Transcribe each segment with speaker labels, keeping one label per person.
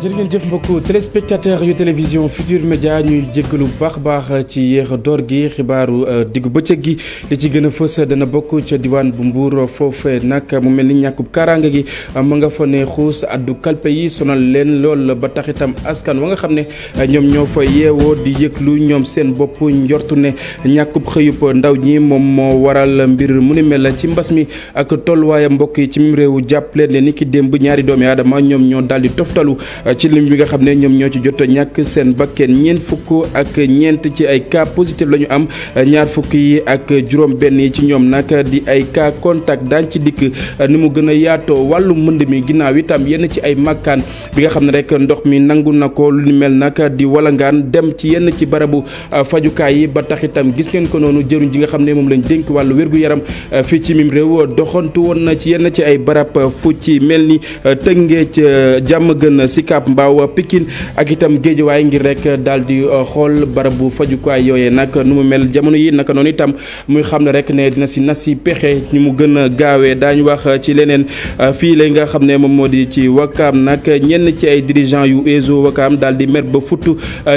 Speaker 1: jërë ngeen jëf mbokku téléspectateur yu télévision Futur Média ñuy jéggalu baax ci yéex door gi xibaaru diggu bëccëg gi li ci gën a fës dana bokk ca diwaan bu Mbour foofe nag mu mel ni ñàkkub kaaraange gi ma nga fa ne xuus addu kalpe yi sonal leen lool ba tax itam askan wa nga xam ne ñoom ñoo fa yeewoo di yëglu ñoom seen bopp njortu ne ñàkkub xëyub ndaw ñi moom moo waral mbir mu ni mel ci mbas mi ak tolluwaaya mbokk yi ci mim réew jàpp leen ne ni ki démb ñaari doomi aadama ñoom ñoo daal di toftalu ci lim bi nga xam ne ñoom ñoo ci jot a ñàkk seen bakkeen ñeent fukk ak ñeent ci ay cas positif la ñu am ñaar fukk yi ak juróom benn yi ci ñoom nag di ay cas contact daañ ci dikk ni mu gën a yaatoo wàllu mënd mi ginnaaw itam yenn ci ay makkaan bi nga xam ne rek ndox mi nangu na ko lu ni mel nag di walangaan dem ci yenn ci barabu fajukaay yi ba tax itam gis ngeen ko noonu jëruñ ji nga xam ne moom lañ dénk wàllu wér-gu-yaram fii ci mim réew doxantu woon na ci yenn ci ay barab fu ci mel ni Tëngéej Diamaguène Sicap Mbao Pikine ak itam Géejawaay ngir rek daal di xool barabu fajukaay yooyee nag nu mu mel jamono yi naka noonu itam muy xam ne rek ne dina si nasi pexe ñu mu gën a gaawee daañu wax ci leneen fii la nga xam ne moom moo di ci Wakaam nag ñenn ci ay dirigeant yu ESO Wakaam daal di mer ba futt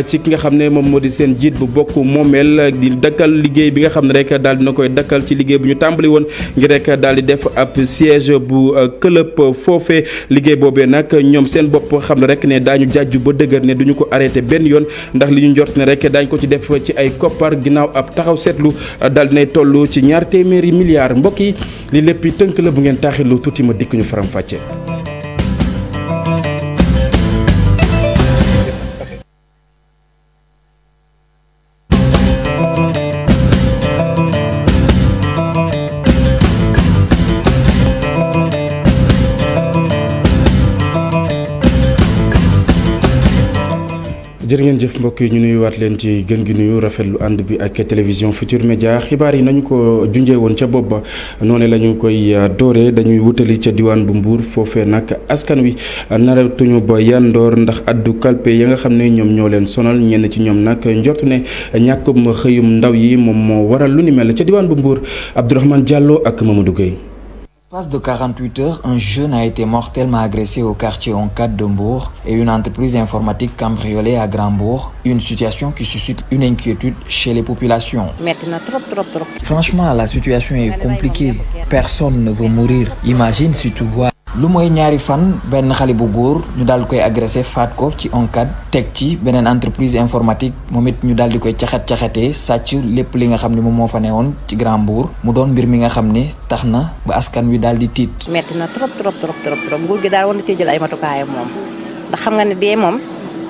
Speaker 1: ci ki nga xam ne moom moo di seen jiit bu bokk moomeel di dakkal liggéey bi nga xam ne rek daal dina koy dakkal ci liggéey bu ñu tàmbali woon ngir rek daal di def ab siège bu club foofee liggéey boobee nag ñoom seen bopp xam ne rek ne daañu jàjju ba dëgër ne duñu ko arrêté benn yoon ndax li ñu njort ne rek daañ ko ci def ci ay koppar ginnaaw ab taxaw seetlu daal dinay toll ci 200 milliards mbokk yi li lépp tënk la bu ngeen taaxirlu tuuti ma dikk ñu faram fàcce. jërë ngeen jëf mbokk yi ñu nuyuwaat leen ci gën gi nuyu rafetlu ànd bi ak télévision Futur Média xibaar yi nañu ko junjee woon ca bopp ba noonu la ñu koy dooree dañuy wutali ca diwaan bu Mbour foofee nag askan wi naratuñu ba yandoor ndax addu kalpe ya nga xam ne ñoom ñoo leen sonal ñenn ci ñoom nag njortu ne ñàkkum xëyum ndaw yi moom moo waral lu ni mel ca diwaan bu Mbour Abdourahmane Diallo ak Mamadou Gueye.
Speaker 2: En l'espace de 48 heures, un jeune a été mortellement agressé au quartier Oncade de Mbour et une entreprise informatique cambriolée à Grand-Bourg. Une situation qui suscite une inquiétude chez les populations. Franchement, la situation est compliquée. Personne ne veut mourir. Imagine si tu vois. lu mooy ñaari fan benn xale bu góor ñu daal di koy agressé faat ko ci Oncade teg ci beneen entreprise informatique moom it ñu daal di koy caxatee sàcc lépp li nga xam ne moom moo fa newoon ci Grand Mbour mu doon mbir mi nga xam ne tax na ba askan wi daal di tiit.
Speaker 3: metti na trop nguur gi daal war na cee jël ay matukaayam moom ndax xam nga ne dee moom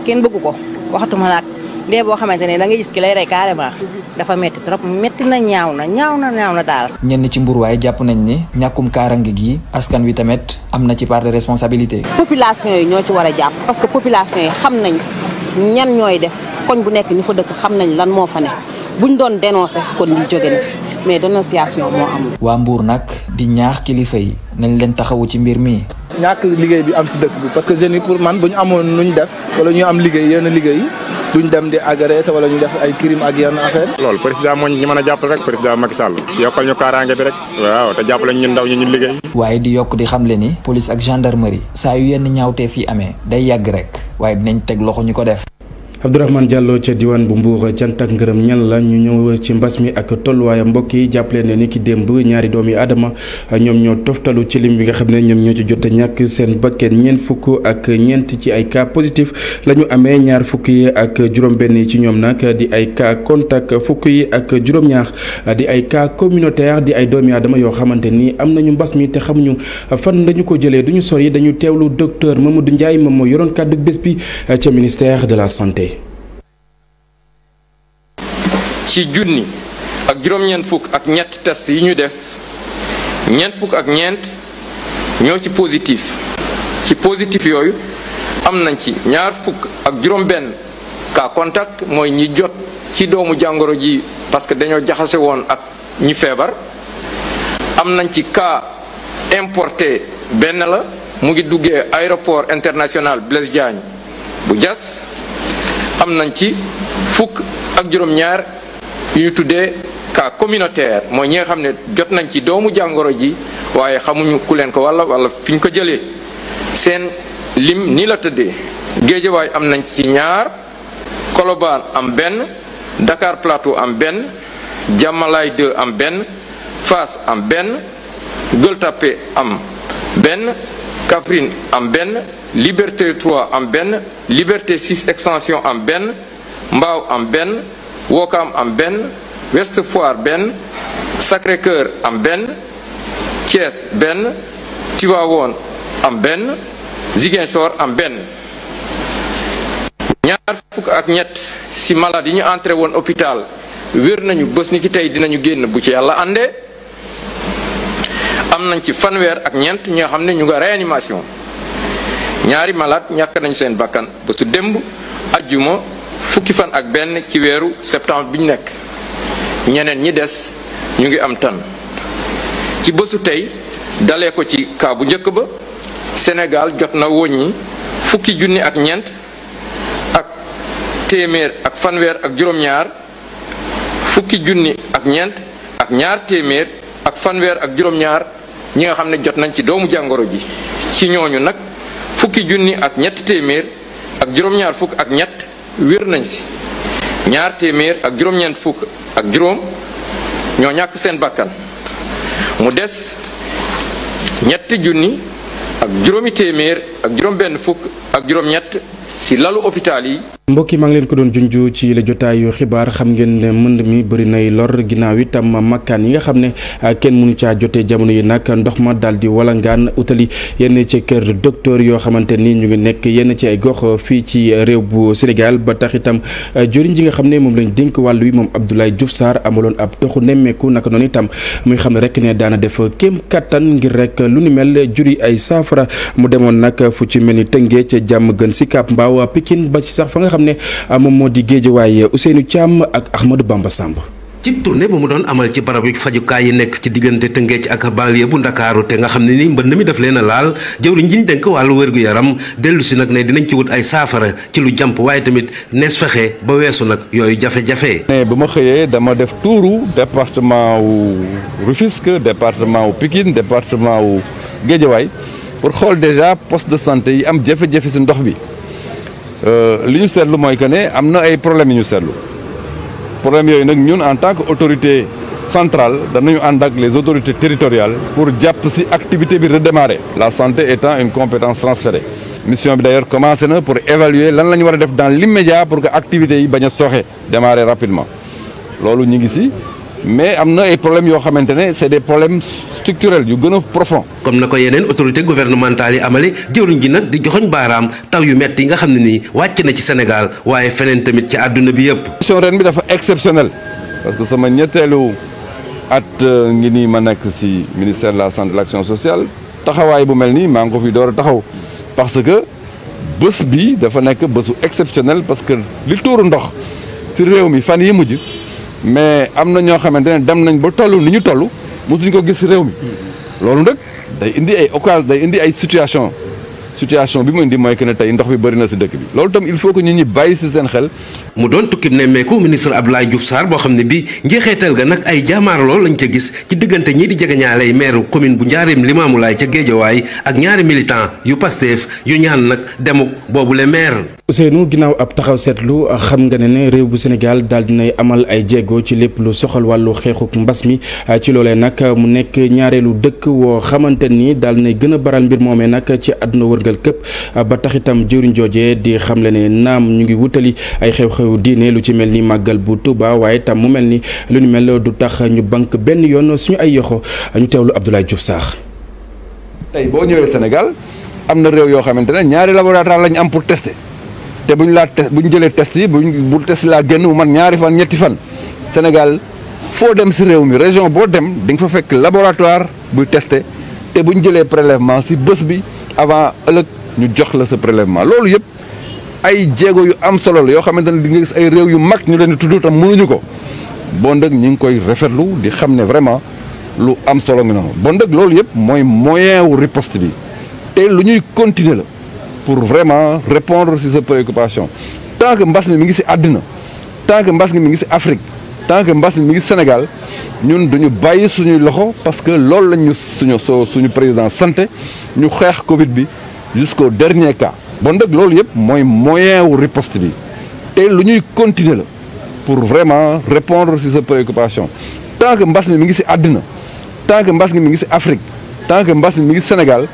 Speaker 3: kenn bëggu ko waxatuma nag dee boo xamante ne da ngay gis ki lay rey carrément dafa metti trop metti na ñaaw na daal. ñenn ci Mbour waaye jàpp nañ ne ñàkkum kaarange gi askan wi tamit am na ci part de responsabilité.
Speaker 4: population yi ñoo ci war a jàpp parce que population yi xam nañ ñan ñooy def koñ bu nekk ñu fa dëkk xam nañ lan moo fa ne buñ doon dénoncé kon ñu jóge na fi mais dénonciation moo amul.
Speaker 2: waa Mbour nag di ñaax kilifa yi nañ leen taxawu ci mbir mi.
Speaker 5: ñàkk liggéey bi am si dëkk bi parce que jeunes yi pour man bu ñu amoon nuñ def wala ñu am liggéey yenn liggéey duñ dem di agressé wala ñu def ay crime ak yenn affaire.
Speaker 6: loolu président moo ñu mën a jàppale rek président Macky Sall yokkal ñu kaaraange bi rek waaw te jàppale ñun ndaw ñi ñu liggéey.
Speaker 2: waaye di yokk di xamle ni police ak gendarmerie saa yu yenn ñaawtee fii amee day yàgg rek waaye dinañ teg loxo ñu ko def.
Speaker 1: Abdourahmane Diallo ca diwaan bu Mbour cant ak ngërëm ñan la ñu ñëw ci mbas mi ak tolluwaaya mbokk yi jàppale ne ni ki démb ñaari doomi aadama ñoom ñoo toftalu ci lim bi nga xam ne ñoom ñoo ci jot a ñàkk seen bakkeen ñeent fukk ak ñeent ci ay cas positif la ñu amee ñaar fukk yi ak juróom-benn yi ci ñoom nag di ay cas contact fukk yi ak juróom-ñaar di ay cas communautaire di ay doomi aadama yoo xamante ni am nañu mbas mi te xamuñu fan lañu ko jëlee duñu sori dañu teewlu docteur Mamadou Ndiaye moom moo yoroon kàddu bés bi ca ministère de la santé.
Speaker 7: ci junni ak juróom-ñeent fukk ak ñett test yi ñu def ñeent fukk ak ñeent ñoo ci positif yooyu am nañ ci ñaar fukk ak juróom-benn cas contact mooy ñi jot ci doomu jàngoro ji parce que dañoo jaxase woon ak ñi feebar am nañ ci cas importé benn la mu ngi duggee aéroport international Blaise Diagne bu Diass am nañ ci fukk ak juróom-ñaar yu ñu tuddee cas communautaire mooy ñi nga xam ne jot nañ ci doomu jàngoro ji waaye xamuñu ku leen ko walla fi ñu ko jëlee seen lim ni la tëddee Guédiawaye am nañ ci ñaar, Colobane am benn, Dakar Plateau am benn, Diamalaye 2 am benn, Fass am benn, Gueule Tapée am benn, Kaffrine am benn, Liberté 3 am benn, Liberté 6 extension am benn, Mbao am benn, Ouakam am benn, Ouest Foire benn, Sacré-Cœur am benn, Thiès benn, Tivaouane am benn, Ziguinchor am benn. ñaar fukk ak ñett ci malade yi ñu entré woon hôpital wér nañu bés ni ki tey dinañu génn bu ci yàlla àndee. am nañ ci fanweer ak ñeent ñoo xam ne ñu nga réanimation. ñaari malade ñàkk nañu seen bakkan bésu démb ajjuma fukki fan ak benn ci weeru septembre bi ñu nekk. ñeneen ñi des ñu ngi am tan. ci bésu tey dalee ko ci kaa bu njëkk ba Sénégal jot na woññi fukki junni ak ñeent ak téeméer ak fanweer ak juróom-ñaar, fukki junni ak ñeent ak ñaar téeméer ak fanweer ak juróom-ñaar ñi nga xam ne jot nañ ci doomu jàngoro ji. ci ñooñu nag fukki junni ak ñett téeméer ak juróom-ñaar fukk ak ñett wér nañ ci. ñaar téeméer ak juróom-ñeent fukk ak juróom ñoo ñàkk seen bakkan. mu des ñetti junni ak juróomi téeméer ak juróom benn fukk ak juróom ñett ci lalu hôpital yi.
Speaker 1: mbokk yi maa ngi leen ko doon junj ci la jotaayu xibaar xam ngeen ne mënd mi bëri nay lor ginnaaw itam makkaan yi nga xam ne kenn mënu caa jotee jamono yi nag ndox ma daal di walangaan utali yenn ci kër docteur yoo xamante ni ñu ngi nekk yenn ci ay gox fii ci réew bu Sénégal ba tax itam joriñ ji nga xam ne moom lañ dénk wàll wi moom Abdoulaye Diouf Sarr amaloon ab doxu nemmeeku naka noonu itam muy xam ne rek ne daana def kéem kattan ngir rek lu ni mel juri ay saafara mu demoon nag fu ci mel ni Tëngéej ca jàmm gën Sicap Mbao Pikine ba ci sax fa nga xam ne moom moo di Guédiawaye Ousseynou Thiam ak Ahmadou Bamba Samb.
Speaker 8: ci tournée bu mu doon amal ci barab yu fajukaay yi nekk ci diggante Tëngéej ak banlieue bu Ndakaaru te nga xam ne ni mbënd mi daf leen a laal jëwriñ ji ñu dénk wàllu wér-gu-yaram dellu si nag ne dinañ ci wut ay saafara ci lu jàmp waaye tamit nees fexe ba weesu nag yooyu jafe-jafe.
Speaker 9: ne bu ma xëyee dama def tuuru département wu Rufisque département wu Pikine département wu Guédiawaye pour xool déjà poste de santé yi am jafe-jafe si ndox bi. li ñu seetlu mooy que ne am na ay problèmes yu ñu seetlu problème yooyu nag ñun en tant que autorité centrale danañu ànd ak les autorités territoriales pour jàpp ci activité bi redémarrer. La santé étant une compétence transférée. mission bi d'ailleurs commencé na pour évaluer lan la ñu war a def dans l'immédiat pour que activités yi bañ a sooxe démarrer rapidement loolu ñu ngi ci mais am na ay problèmes yoo xamante ne c'est des problèmes structurels yu gën a profond.
Speaker 8: comme na ko yeneen autorité gouvernementale yi amale jëwriñ ji nag di joxoñ baaraam taw yu metti yi nga xam ne nii wàcc na ci Sénégal waaye feneen tamit ci àdduna bi yëpp.
Speaker 9: mission ren bi dafa exceptionnel parce que sama ñetteelu at ngi nii ma nekk ci ministère de la santé et de l'action sociale taxawaay bu mel nii maa ngi ko fi door a taxaw parce que bés bi dafa nekk bésu exceptionnel parce que li tuuru ndox ci réew mi fan yi mujj mais am na ñoo xamante ne dem nañ ba toll ni ñu toll mosuñ ko gis ci réew mi loolu nag day indi ay occasion day indi ay situation bi mu indi mooy que ne tey ndox bi bëri na ci dëkk bi loolu tam il faut que nit ñi bàyyi ci seen xel.
Speaker 8: mu doon tukki nemmeeku ministre Abdoulaye Diouf Sarr boo xam ne bii njeexeetal ga nag ay jaamaarloo lañ ca gis ci diggante ñii di jegeñaaley maire commune bu Njaaréem Limaamulaay ca Géejawaay ak ñaari militant yu Pastef yu ñaan nag demuk boobule maire.
Speaker 1: Ousseynou ginnaaw ab taxaw seetlu xam nga ne réew bu Sénégal daal dinay amal ay jéego ci lépp lu soxal wàllu xeexuk mbas mi ci loolee nag mu nekk ñaareelu dëkk woo xamante ni daal dinay gën a baral mbir moomee nag ci àdduna wërngal këpp ba tax itam jëwriñ joojee di xamle ne naam ñu ngi wutali ay xew-xew diine lu ci mel ni màggal bu Tuuba waaye tam mu mel ni lu ñu mel du tax ñu bank benn yoon suñu ay yoxo ñu teewlu Abdoulaye Diouf Sarr.
Speaker 9: tey boo ñëwee Sénégal am na réew yoo xamante ne ñaari laboratoire lañu am pour tester te bu ñu jëlee test yi bu test laa génn mu man ñaari fan ñetti fan Sénégal foo dem ci réew mi région boo dem di nga fa fekk laboratoire buy tester te bu ñu jëlee prélèvement ci bés bi avant ëllëg ñu jox la sa prélèvement loolu yëpp ay jéego yu am solo la yoo xamante ne di nga gis ay réew yu mag ñu leen di tudd tam mënuñu ko bon dëgg ñi ngi koy rafetlu di xam ne vraiment lu am solo ngi noonu bon dëgg loolu yëpp mooy moyen wu riposte bi te lu ñuy continuer la pour vraiment répondre ci sa préoccupation tant que mbas mi ngi ci àddina tant que mbas mi ngi ci Afrique tant que mbas mi ngi ci Sénégal ñun duñu bàyyi suñuy loxo parce que loolu lañ ñu suñu président santé ñu xeex Covid bi jusqu'au dernier cas bon nag loolu yëpp mooy moyen wu riposte bi te lu ñuy continuer la pour vraiment répondre sur ces préoccupations tant que mbas mi ngi ci àddina tant que mbas mi ngi ci Afrique tant que mbas mi ngi Sénégal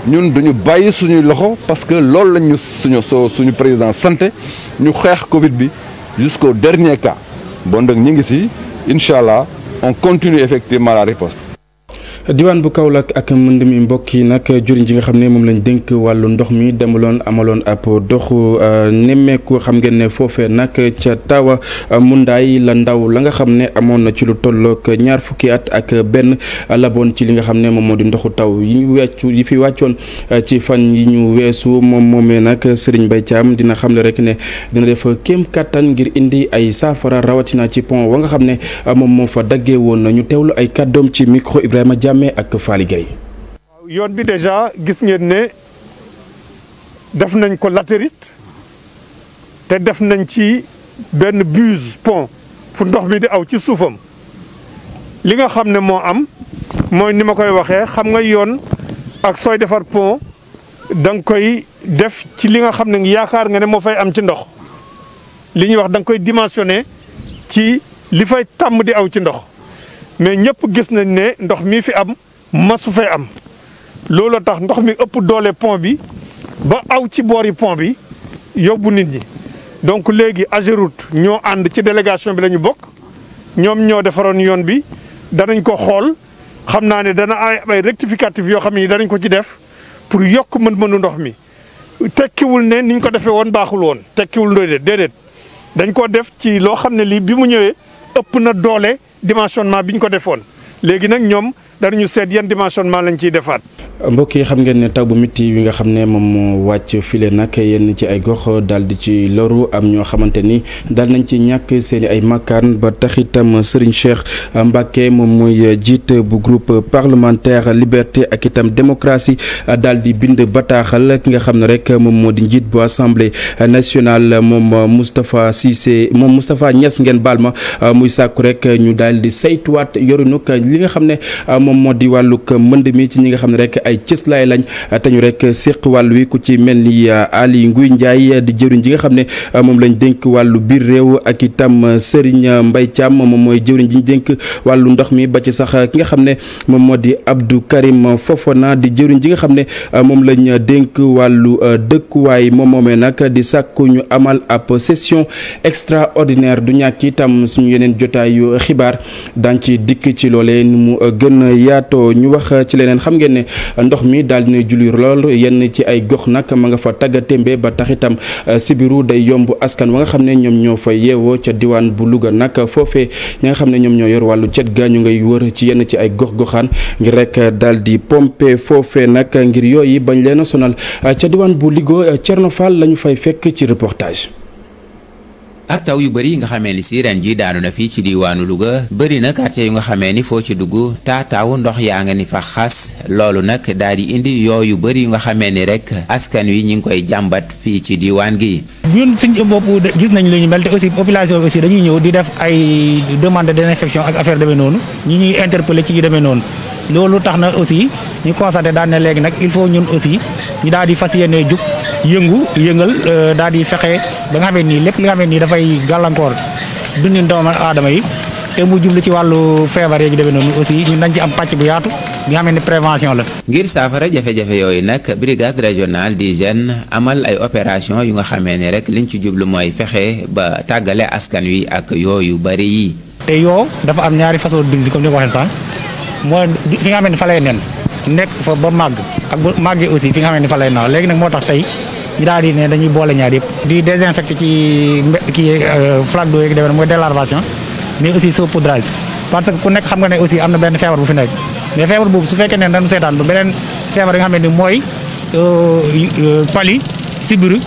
Speaker 9: ñun duñu bàyyi suñuy loxo parce que loolu lañ ñu suñu président santé ñu xeex Covid bi jusqu'au dernier cas bon nag ñu ngi ci incha allah on continue effectivement la riposte.
Speaker 1: diwaan bu Kaolack ak mbënd mi mbokk yi nag juriñ ji nga xam ne moom lañ dénk wàllu ndox mi amaloon ab doxu nemmeeku xam ngeen ne foofee nag ca Tawa Mundaay la ndaw la nga xam ne amoon na ci lu tollook 20 fukki at ak benn laboon ci li nga xam ne moom moo di ndoxu taw yi fi wàccoon ci fan yi ñu weesu moom moomee nag Serigne Mbaye Thiam dina xam ne rek ne dina def kéem kattan ngir indi ay saafara rawatina ci pont wa nga xam ne moom moo fa daggee woon ñu teewlu ay kàddoom ci micro Ibrahima Diame ak Fally Gueye.
Speaker 10: waaw yoon bi déjà gis ngeen ne def nañ ko latérite te def nañ ci benn buse pont fu ndox mi di aw ci suufam li nga xam ne moo am mooy ni ma koy waxee xam nga yoon ak sooy defar pont da nga koy def ci li nga xam ne yaakaar nga ne moo fay am ci ndox li ñuy wax da nga koy dimensionné ci li fay tàmm di aw ci ndox. mais ñëpp gis nañ ne ndox mi fi am masu fay am loolu tax ndox mi ëpp doole pont bi ba aw ci boori pont bi yóbbu nit ñi donc léegi Ageroute ñoo ànd ci délégation bi la ñu bokk ñoom ñoo defaroon yoon bi danañ ko xool xam naa ne dana ay rectificatif yoo xam ne danañ ko ci def pour yokk mën-mënu ndox mi tekkiwul ne niñ ko defee woon baaxul woon tekkiwul déedéet dañ ko def ci loo xam ne lii bi mu ñëwee ëpp na doole dimensionnement bi ñu ko defoon léegi nag ñoom danañu seet yan dimensionnement lañ ciy defaat.
Speaker 1: mbokk yi xam ngeen ne taw bu métti wi nga xam ne moom moo wàcc file nag yenn ci ay gox daal di ci loru am ñoo xamante ni daal nañ ci ñàkk seen i ay makkaan ba taxitam Serigne Cheikh Mbacké moom mooy jiit bu groupe parlementaire liberté ak itam démocratie daal di bind bataaxal ki nga xam ne rek moom moo di njiit bu assemblée nationale moom Moustapha Cissé moom Moustapha Niass ngeen baal ma muy sàkku rek ñu daal di saytuwaat yorinu li nga xam ne moom moo di wàllug mbënd mi ci ñi nga xam ne rek ay cëslaay lañ te ñu rek séq wàll wi ku ci mel ni Ali Nguy Ndiaye di jëwriñ ji nga xam ne moom lañ dénk wàllu biir réew ak itam Serigne Mbaye Thiam moom mooy jëwriñ ji ñu dénk wàllu ndox mi ba ci sax ki nga xam ne moom moo di Abdou Karim Fofana di jëwriñ ji nga xam ne moom lañ dénk wàllu dëkkuwaay moom moomee nag di sàkku ñu amal ab session extraordinaire du ñàkk itam suñu yeneen jotaayu xibaar daañ ci dikk ci loolee ni mu gën yaatoo ñu wax ci leneen xam ngeen ne ndox mi daal dina julli lool yenn ci ay gox nag ma nga fa tagga témbe ba tax itam sibiru day yomb askan wa nga xam ne ñoom ñoo fa yeewoo ca diwaan bu Louga nag foofee ñi nga xam ne ñoom ñoo yor wàllu cet ga ñu ngay wër ci yenn ci ay gox-goxaan ngir rek daal di pompe foofee nag ngir yooyu bañ leen a sonal ca diwaan bu Louga Thierno Fall lañu fay fekk ci reportage.
Speaker 11: ak taw yu bëri yi nga xamee ni si ren ji daanu na fii ci diwaanu Louga bëri na quartier yu nga xamee ni foo ci dugg taataaw ndox yaa nga ni fa xas loolu nag daal di indi yooyu bëri yu nga xamee ni rek askan wi ñu ngi koy jàmbat fii ci diwaan gi.
Speaker 12: ñun suñ bopp gis nañ lu ñu mel te aussi population bi aussi dañuy ñëw di def ay demande de désinfection ak affaire demee noonu ñu ñuy interpeller ci yu demee noonu loolu tax na aussi ñu constaté daan ne léegi nag il faut ñun aussi ñu daal di fas yéene jug yëngal daal di fexe ba nga xamee nii lépp li nga xamee nii dafay gàllankoor dundin doomu aadama yi te mu jublu ci wàllu feebar yi demee noonu aussi ñun dañ ci am pàcc bu yaatu bi nga xam ne prévention la.
Speaker 11: ngir saafara jafe-jafe yooyu nag brigade régionale d'hygiène amal ay opération yu nga xamee ne rek liñ ci jublu mooy fexe ba tàggale askan wi ak yooyu bari yi.
Speaker 12: te yoo dafa am ñaari façon dund comme ni ko waxee sànq mooy fi nga xam ne fa lay nen nekk fa ba màgg ak bu màggee aussi fi nga xam ne fa lay naaw léegi nag moo tax tey. ñu daal di ne dañuy boole ñaar yëpp di désinfecté ci kii flaque d'eau yeeg demee mooy délarvation mais aussi saupoudrage parce que ku nekk xam nga ne aussi am na benn feebar bu fi nekk mais feebar boobu su fekkee ne dañu seetaan ba beneen feebar yi nga xam ne ni mooy pali sibiru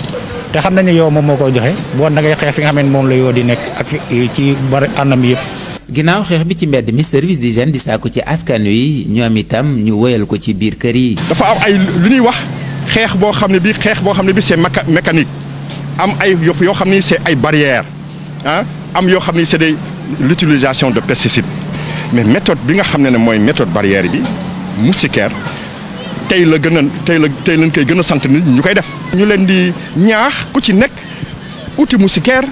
Speaker 12: te xam nañ ne yow moom moo koy joxe boo da ngay xeex fi nga xam ne moom la yoo di nekk ak ci bari anam yëpp.
Speaker 11: ginnaaw xeex bi ci mbedd mi service d'hygiène di sàkku ci askan wi ñoom itam ñu wëyal ko ci biir kër yi.
Speaker 13: dafa am ay lu ñuy wax. xeex boo xam ne bi c'est mécanique am ay yoo xam ne c'est ay barrières ah am yoo xam ne c'est l'utilisation de pesticides mais méthode bi nga xam ne mooy méthode barrière bi moustiquaire tey lañ koy gën a sant nit ñu koy def. ñu leen di ñaax ku ci nekk uti moustiquaire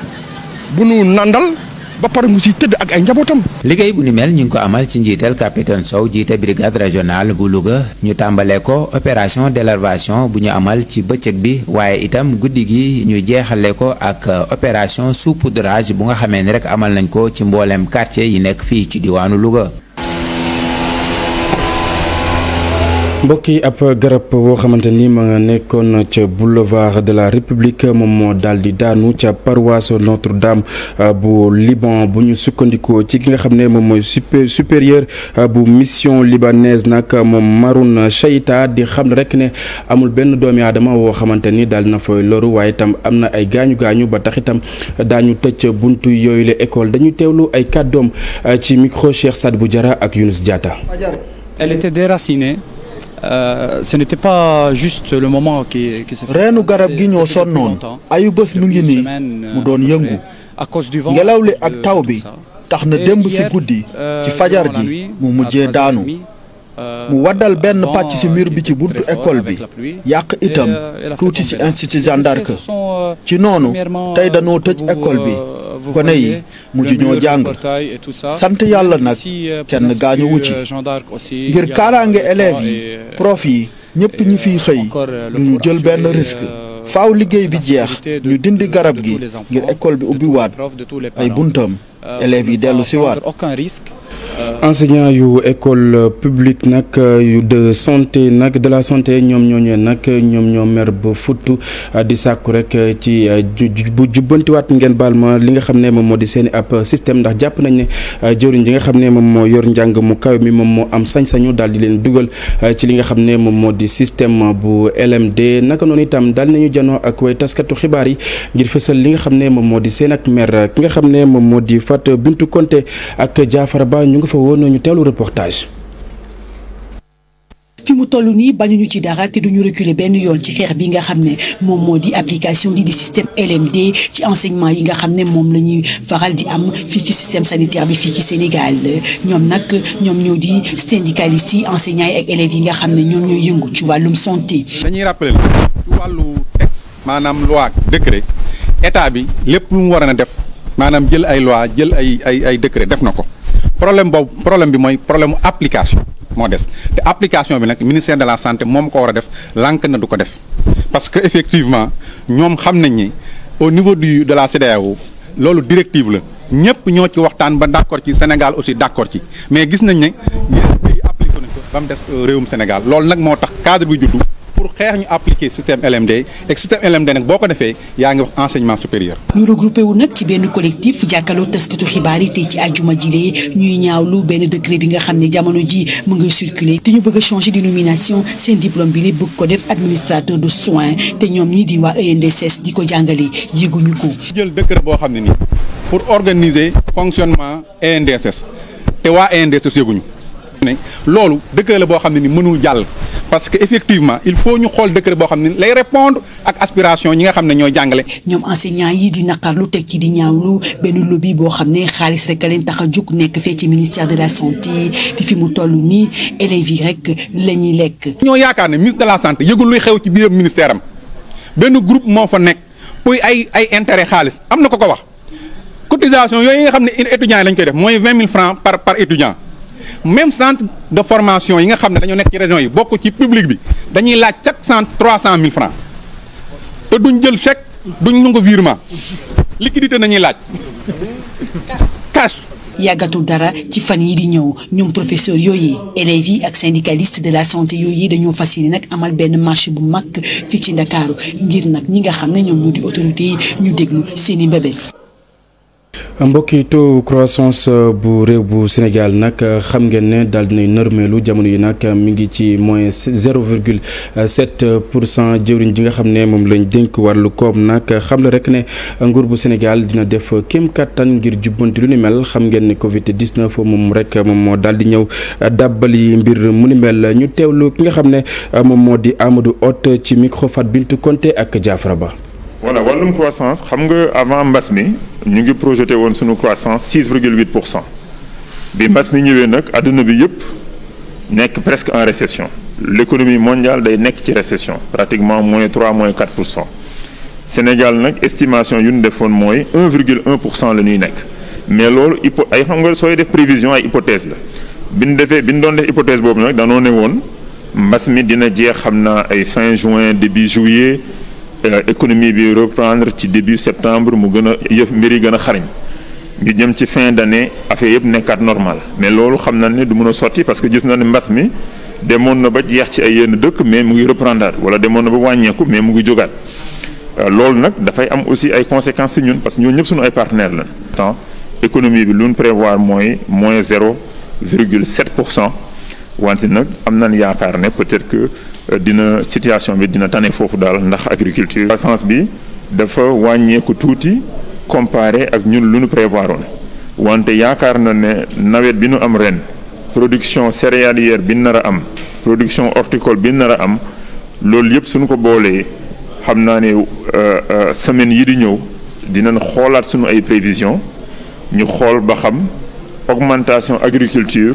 Speaker 13: bu nu nandal ba pare mu si tëdd ak ay njabootam.
Speaker 11: liggéey bu ni mel ñu ngi ko amal ci njiital capitaine Sow jiite brigade régionale bu Louga ñu tàmbalee ko opération d'élarvation bu ñu amal ci bëccëg bi waaye itam guddi gi ñu jeexale ko ak opération saupoudrage bu nga xamee ni rek amal nañ ko ci mbooleem quartier yi nekk fii ci diwaanu Louga.
Speaker 1: mbokk yi ab garab woo xamante ni ma nga nekkoon ca boulevard de la République moom moo daal di daanu ca paroisse Notre-Dame bu Liban bu ñu sukkandikoo ci ki nga xam ne moom mooy supérieur bu mission libanaise nag moom Maroun Chaïta di xam rek ne amul benn doomi aadama woo xamante ni daal na fay loru waaye itam am na ay gaañu ba tax itam daañu tëj buntu yooyu la école dañuy teewlu ay kàddoom ci micro Cheikh Sadibou Diarra ak Younous Diatta.
Speaker 14: Elle était déracinée. Ce n'était pas juste le moment qui s'est fait.
Speaker 15: reenu garab gi ñoo sonnoon ayu bés mu ngi nii mu doon yëngu ngelaw li ak taw bi tax na démb ci guddi ci fajar gi mu mujjee daanu mu waddal benn pàcc ci mur bi ci buntu école bi yàq itam tuuti ci institut Jeanne d'Arc ci noonu tey dañoo tëj école bi gone yi mujj ñoo jàng sant yàlla nag kenn gaañu wu ci ngir kaaraange élèves yi prof yi ñëpp ñi fiy xëy du ñu jël benn risque faaw liggéey bi jeex ñu dindi garab gi ngir école bi ubbi waat ay buntam élèves yi dellu si waat.
Speaker 1: enseignant yu école publique nag yu de santé nag de la santé ñoom ñoo mer ba futtu di sàkku rek ci bu jubbantiwaat ngeen baal ma li nga xam ne moom moo di seen ab système ndax jàpp nañ ne jëwriñ ji nga xam ne moom moo yor njàng mu kaw mi moom moo am sañ-sañu daal di leen dugal ci li nga xam ne moom moo di système bu LMD naka noonu itam daal nañu janoo ak way taskatu xibaar yi ngir fësal li nga xam ne moom moo di seen ak mer ki nga xam ne moom moo di Fatou Bintou Konté ak Jaafara Ba ñu nga fa woon ñu teelu reportage.
Speaker 16: fi mu toll nii bañuñu ci dara te duñu reculer benn yoon ci xeex bi nga xam ne moom moo di application di système LMD ci enseignement yi nga xam ne moom la ñuy faral di am fii ci système sanitaire bi fii ci Sénégal ñoom ñoo di syndicalistes yi enseignants yi ak élèves yi nga xam ne ñoom ñooy yëngu ci wàllum santé.
Speaker 17: dañuy rappeler ci wàllu texte maanaam loi ak décret état bi lépp lu mu war a def maanaam jël ay loi jël ay décret def na ko. problème bi mooy problème application moo des te application bi nag ministère de la santé moom ko war a def lànk na du ko def parce que effectivement ñoom xam nañ ni au niveau de la CEDEAO loolu directive la ñëpp ñoo ci waxtaan ba d'accord ci Sénégal aussi d'accord ci mais gis nañ ne yeneen pays appliqué nañ ko ba mu des réewum Sénégal loolu nag moo tax cadre bi juddu pour xeex ñu appliquer système LMD et système LMD nag boo ko defee yaa ngi wax enseignement supérieur.
Speaker 16: ñu regroupé wu nag ci benn collectif jàkkaarloo taskatu xibaar yi tey ci àjjuma jile ñuy ñaawlu benn décret bi nga xam ne jamono ji mu ngay circuler te ñu bëgg a changer dénomination seen diplôme bi la bëgg ko def administrateur de soins te ñoom ñi di waa ENDSS di ko jàngale yëguñu ko.
Speaker 17: jël décret boo xam ne nii pour organiser fonctionnement ENDSS te waa ENDSS yëguñu ne loolu décret la boo xam ne ni mënul jàll. parce que effectivement il faut ñu xool décret boo xam ne lay répondre ak aspiration ñi nga xam ne ñooy jàngale.
Speaker 16: ñoom enseignants yi di naqarlu teg ci di ñaawlu benn lobby boo xam ne xaalis rek a leen tax a jóg nekk fee ci ministère de la santé te fi mu toll nii élèves yi rek la ñuy lekk.
Speaker 17: ñoo yaakaar ne ministre de la santé yëgul luy xew ci biir ministère am benn groupe moo fa nekk pour ay intérêt xaalis am na ko wax cotisation yooyu nga xam ne étudiants yi lañ koy def mooy 20 000 francs par étudiant. même centre de formation yi nga xam ne dañoo nekk ci région yi bokk ci public bi dañuy laaj 300 000 francs te duñ jël chèque duñ nangu virement liquidité nañuy laaj cash.
Speaker 16: yàggatul dara ci fan yi di ñëw ñoom professeur yooyu élèves yi ak syndicaliste de la santé yooyu dañoo fas yéene nag amal benn marché bu mag fii ci Ndakaaru ngir nag ñi nga xam ne ñoom ñoo di autorité yi ñu déglu seeni mbébét.
Speaker 1: mbokki taux croissance bu réew bu Sénégal nag xam ngeen ne daal dinay nërmeelu jamono yi nag mi ngi ci moins 0,7% jëwriñ ji nga xam ne moom lañ dénk wàllu koom nag xam la rek ne nguur bu Sénégal dina def kéem kattan ngir jubbanti lu ni mel xam ngeen ne Covid 19 moom rek moom moo daal di ñëw dàbbali mbir mu ni mel ñu teewlu ki nga xam ne moom moo di Amadou Hott ci micro Fat Bintou Konté ak Diafra Ba.
Speaker 18: voilà wàllum croissance xam nga avant mbas mi ñu ngi projeté woon suñu croissance 6,8% bi mbas mi ñëwee nag adduna bi yëpp nekk presque en récession l'économie mondiale day nekk ci récession pratiquement -3 -4%. Sénégal nag estimation yu ñu defoon mooy 1,1% la ñuy nekk mais loolu ay xam nga sooy def prévision ay hypothèse la bi ñu doon def hypothèse boobu nag danoo ne woon mbas mi dina jeex xam naa ay fin juin début juillet économie bi reprendre ci début septembre mu gën a mbir yi gën a xarañ ñu jëm ci fin d'année affaire yëpp nekkaat normal mais loolu xam na ne du mën a sotti parce que gis na ne mbas mi demoon na ba jeex ci ay yenn dëkk mais mu ngi reprendre wala demoon na ba wàññeeku mais mu ngi jógaat loolu nag dafay am aussi ay conséquences ci ñun parce que ñun ñëpp suñu ay partenaires la temps économie bi lu ñu prévoir mooy -0,7%. wante nag am nañ yaakaar ne peut-être que situation bi dina tane foofu daal ndax agriculture. croissance bi dafa wàññeeku tuuti comparé ak ñun lu ñu prévoiroon wante yaakaar na ne nawet bi nu am ren production céréalière bi nar a am production horticole bi nar a am loolu yëpp suñu ko boolee xam naa ne semaine yi di ñëw dinañ xoolaat suñu ay prévisions ñu xool ba xam augmentation agriculture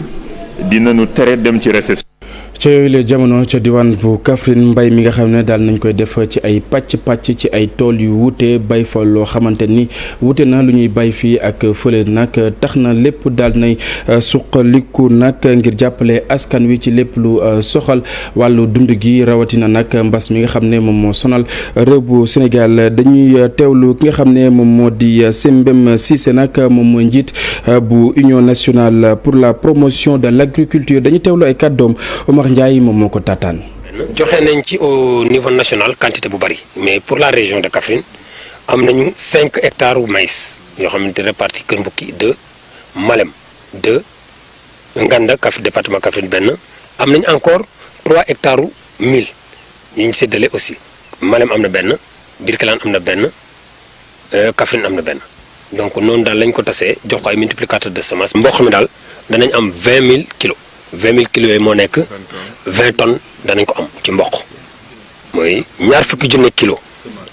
Speaker 18: dinañu tere dem ci récession.
Speaker 1: ca yooyu la jamono ca diwaan bu Kaffrine mbay mi nga xam ne daal nañ koy def ci ay pàcc ci ay tool yu wuute bay fa loo xamante ni wuute na lu ñuy bay fii ak fële nag tax na lépp daal nay suqaliku nag ngir jàppale askan wi ci lépp lu soxal wàllu dund gi rawatina nag mbas mi nga xam ne moom moo sonal réew bu Sénégal dañuy teewlu ki nga xam ne moom moo di Sembène Cissé nag moom mooy njiit bu Union nationale pour la promotion de l'agriculture dañuy teewlu ay kàddoom. Omar Ndiaye moom moo ko taataan.
Speaker 19: joxe nañ ci au niveau national quantité bu bari mais pour la région de Kaffrine am nañu 5 hectares u maïs yoo xamante répartis Kër Mbukki 2 Malem 2 Nganda département Kaffrine benn am nañ encore 3 hectares u mil yi ñu séddale aussi Malem am na benn Birkelane am na benn Kaffrine am na benn donc noonu daal lañ ko tasee jox ko ay multiplicateur de semence mboq mi daal danañ am 20 000 kilos. 20 000 kilos yi moo nekk 20 tonnes danañ ko am ci mboq mooy 20 000 kilos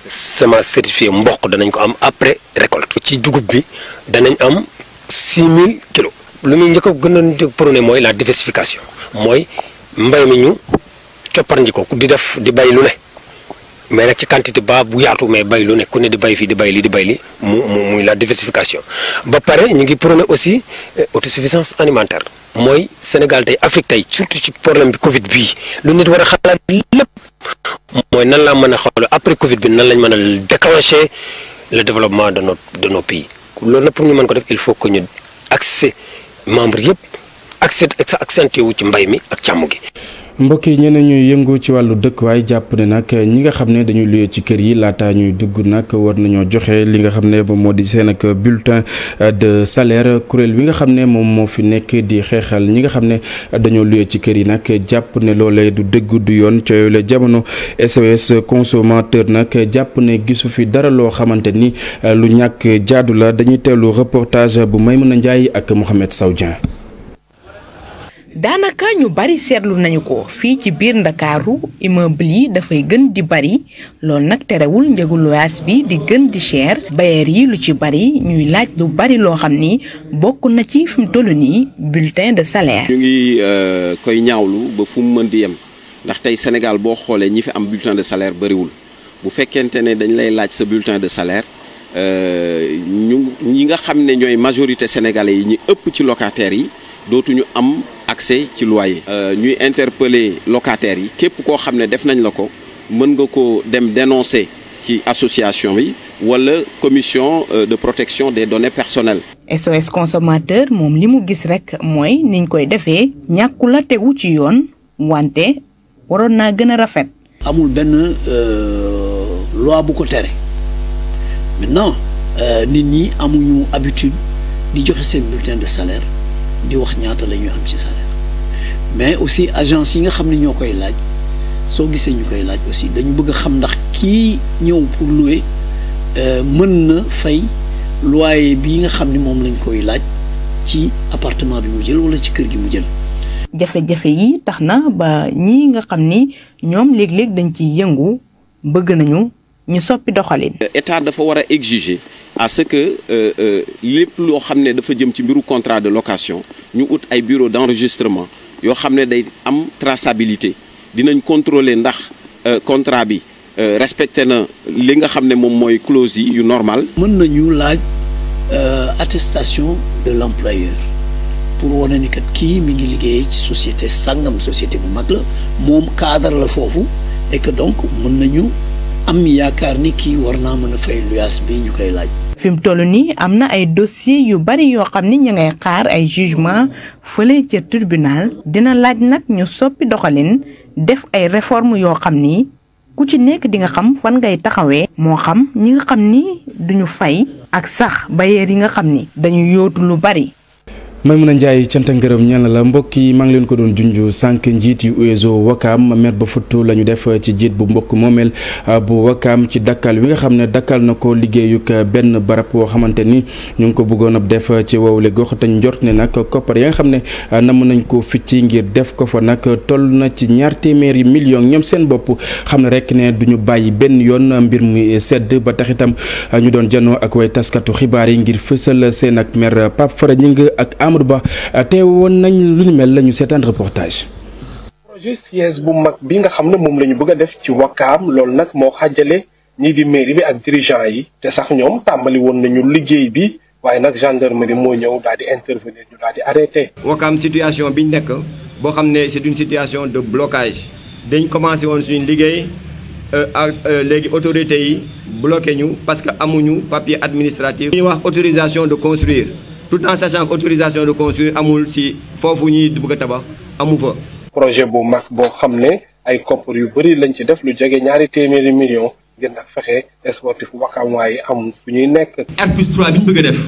Speaker 19: semence certifiée mboq danañ ko am après récolte. ci dugub bi danañ am 6 000 kilos. lu muy njëkk a gën a prôné mooy la diversification mooy mbay mi ñu copparñi ko di def di bay lu ne mais nag ci quantité ba bu yaatu mais bay lu ne ku ne di bay fii di bay li di bay li muy la diversification ba pare ñu ngi prôné aussi autosuffisance alimentaire. mooy Sénégal tey Afrique tey surtout ci problème bi Covid bii lu nit war a xalaat lépp mooy nan laa mën a xool après Covid bi nan lañ mën a déclencher le développement de nos pays loolu nag pour ñu mën ko def il faut que ñu accès membres yëpp accentué wu ci mbay mi ak càmm gi.
Speaker 1: mbokk yi ñeneen ñuy yëngu ci wàllu dëkkuwaay jàpp ne nag ñi nga xam ne dañuy luye ci kër yi laata ñuy dugg nag war nañoo joxe li nga xam ne moom moo di seen ak bulletin de salaire kuréel bi nga xam ne moom moo fi nekk di xeexal ñi nga xam ne dañoo luye ci kër yi nag jàpp ne loolee du dëgg du yoon ca yooyu la jamono SOS consommateur nag jàpp ne gisu fi dara loo xamante ni lu ñàkk jaadu la dañuy teewlu reportage bu Maymuna Njaay ak Mohamed Saoudien.
Speaker 20: daanaka ñu bari seetlu nañu ko fii ci biir Ndakaaru immeuble yi dafay gën di bari loolu nag terewul njëgu luwaas bi di gën di cher bailleur yi lu ci bari ñuy laaj lu bari loo xam ni bokk na ci fi mu toll nii bulletin de salaire.
Speaker 21: ñu ngi koy ñaawlu ba fu mu mën di yem ndax tey Sénégal boo xoolee ñi fi am bulletin de salaire bariwul bu fekkente ne dañ lay laaj sa bulletin de salaire ñi nga xam ne ñooy majorité sénégalais yi ñi ëpp ci locataires yi dootuñu am accès ci loyer. ñuy interpeller locataires yi képp koo xam ne def nañ la ko mën nga ko dem dénoncer ci association bi wala commission de protection des données personnelles.
Speaker 20: SOS consommateur moom li mu gis rek mooy niñ koy defee ñàkku la tegu ci yoon wante waroon naa gën a rafet.
Speaker 22: amul benn loi bu ko tere maintenant nit ñi amuñu habitude di joxe seen bulletin de salaire di wax ñaata la ñu am ci salaire mais aussi agence yi nga xam ne ñoo koy laaj soo gisee ñu koy laaj aussi dañu bëgg a xam ndax kii ñëw pour louer mën na fay loyer bi nga xam ne moom lañ koy laaj ci appartement bi mu jël wala ci kër gi mu jël.
Speaker 20: jafe-jafe yi tax na ba ñii nga xam ni ñoom léeg-léeg dañ ciy yëngu bëgg nañu ñu soppi doxalin.
Speaker 21: État dafa war a exiger à ce que lépp loo xam ne dafa jëm ci mbiru contrat de location ñu ut ay bureau d'enregistrement yoo xam ne day am traçabilité dinañ contrôler ndax contrat bi respecté na li nga xam ne moom mooy clause yi yu normal.
Speaker 22: mën nañu laaj attestation de l'employeur pour wane ni kat kii mi ngi liggéey ci société sangam société bu mag la moom cadre la foofu et que donc mën nañu am yaakaar ni kii war naa mën a fay luyaas bi ñu koy laaj.
Speaker 20: fi mu toll nii am na ay dossiers yu bari yoo xam ni ña ngay xaar ay jugement fële ca tribunal dina laaj nag ñu soppi doxalin def ay réformes yoo xam ni ku ci nekk di nga xam fan ngay taxawee moo xam ñi nga xam ni duñu fay ak sax bayeer yi nga xam ni dañu yóotu lu bari.
Speaker 1: Maimouna Ndiaye cant ak ngërëm ñaan la mbokk yi maa ngi leen ko doon junj sànq njiit yu UESO Wakaam mer ba futtu la ñu def ci jiit bu mbokk moomeel bu Wakaam ci dakkal wi nga xam ne dakkal na ko liggéeyuk benn barab boo xamante ni ñu ngi ko bëggoon a def ci wowle gox te njort ne nag koppar ya nga xam ne namm nañ ko ficci ngir def ko fa nag toll na ci 200 millions ñoom seen bopp xam ne rek ne duñu bàyyi benn yoon mbir muy sedd ba tax itam ñu doon janoo ak way taskatu xibaar yi ngir fësal seen ak mer Pape Fara Ñing ak Amadou Ba teewoon nañ lu ni mel la ñu seetaan reportage.
Speaker 3: projet siège bu mag bi nga xam ne moom la ñu bëgg a def ci Wakaam loolu nag moo xaajale ñii di mairie bi ak dirigeant yi te sax ñoom tàmbali woon nañu liggéey bi waaye nag gendarmerie moo ñëw daal di intervenir ñu daal di arrêté.
Speaker 4: Wakaam situation bi ñu nekk boo xam ne c'est une situation de blocage dañ commencé woon suñu liggéey ak léegi autorités yi bloqué ñu parce que amuñu papier administratif. ñuy wax autorisation de construire. tout en sachant que autorisation de construire amul si foofu ñuy bëgg a tabax amu fa.
Speaker 3: projet bu mag boo xam ne ay koppar yu bëri lañ ci def lu jege 200 millions ngir nag fexe sportif Wakaam waaye am fu ñuy nekk.
Speaker 23: R+3 bi ñu bëgg a def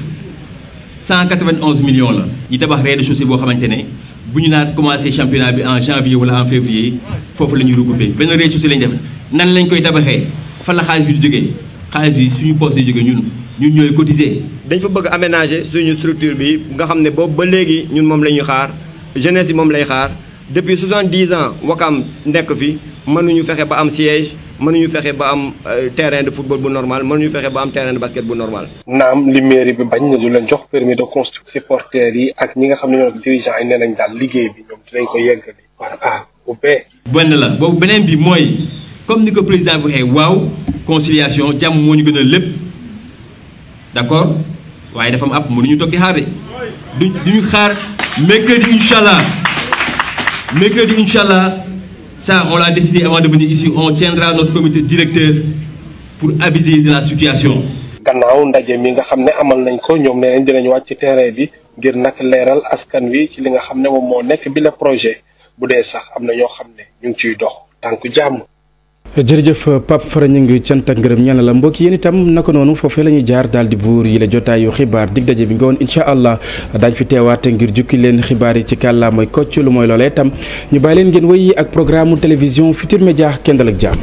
Speaker 23: 191 millions la. ñu tabax rez-de-chaussée boo xamante ne bu ñu naan commencé championnat bi en janvier wala en février foofu la ñuy regroupé benn rez-de-chaussée lañ def nan lañ koy tabaxee fan la xaalis bi di jógee xaalis bi suñu poste yi jógee ñun ñooy cotiser.
Speaker 4: dañ fa bëgg aménager suñu structure bi nga xam ne boobu ba léegi ñun moom la ñuy xaar jeunesse yi moom lay xaar depuis 70 ans Wakaam nekk fi mënuñu fexe ba am siège mënuñu fexe ba am terrain de football bu normal mënuñu fexe ba am terrain de basket bu normal.
Speaker 3: naam li mairie bi bañ na du leen jox permis de construire supporters yi ak ñi nga xam ne ñoo dirigeant yi nee nañ daal liggéey bi ñoom dinañ ko yeggali par A ou B.
Speaker 23: benn la boobu beneen bi mooy comme ni ko président bi waxee waaw conciliation jàmm moo ñu gën a lépp. d'accord waaye dafa am ab mënuñu toog di xaar de duñu xaar mercredi incha allah ça on l'a décidé avant de venir ici on tiendra notre comité directeur pour aviser de la situation.
Speaker 3: gannaaw ndaje mi nga xam ne amal nañ ko ñoom nee nañ dinañ wàcc ci terrain bi ngir nag leeral askan wi ci li nga xam ne moom moo nekk bi la projet bu dee sax am na ñoo xam ne ñu ngi ciy dox tànku jàmm.
Speaker 1: jërëjëf Pape Fara ñu ngi cant ak ngërëm ñaan la mbokk yéen itam naka noonu foofee la ñuy jaar daal di buur yi la jotaayu xibaar dig daje bi nga woon incha allah daañ fi teewaat ngir jukki leen xibaar yi ci kàllaa mooy kocc lu mooy loolee itam ñu bàyyi leen ngeen wéy ak programme télévision Futurs Médias kendal ak jàmm.